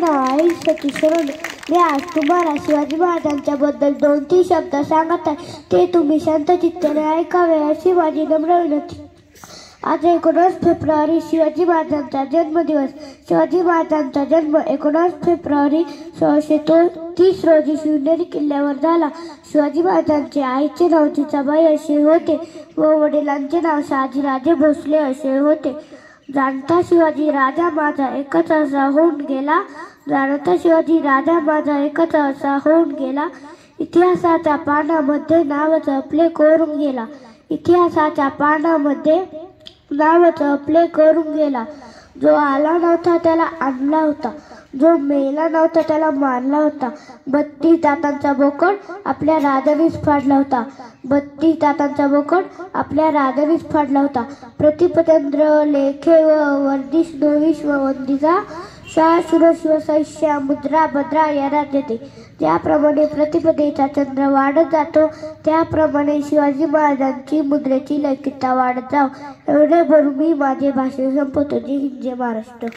नाव आहे सतीश सोनवणे. मी आज तुम्हाला शिवाजी महाराजांच्या बद्दल 2-3 शब्द सांगत आहे. ते तुम्ही शांत चित्ताने ऐकावे अशी माझी नम्र विनंती. आज 19 फेब्रुवारी शिवाजी महाराजांचा जन्मदिवस. शिवाजी महाराजांचा जन्म 19 फेब्रुवारी 1630 रोजी शिवनेरी किल्ल्यावर झाला. शिवाजी महाराजांचे आईचे नाव जिजाबाई असे होते व वडिलांचे नाव शहाजीराजे भोसले असे होते. जाणता शिवाजी राजा माझा एकच असा होऊन गेला. जाणता शिवाजी राजा माझा एकच असा होऊन गेला. इतिहासाच्या पानामध्ये नाव जपले करून गेला. इतिहासाच्या पानामध्ये नाव जपले करून गेला. जो आला नव्हता त्याला आणला होता. जो मेला नव्हता त्याला मारला होता. 32 दातांचा बोकड आपल्या राजानेच फाडला होता. 32 दातांचा बोकड आपल्या राजानेच फाडला होता. प्रतिपतंद्र लेखे व वर्धिष नोविश व वंदिजा शाह शुर शिवसैश्या मुद्रा भद्रा या राज्याते. ज्याप्रमाणे प्रतिपदेचा चंद्र वाढत जातो त्याप्रमाणे शिवाजी महाराजांची मुद्रेची लौकिकता वाढत जाव. एवढे बोलून मी माझे भाषण संपवतो. जय हिंद, जय महाराष्ट्र.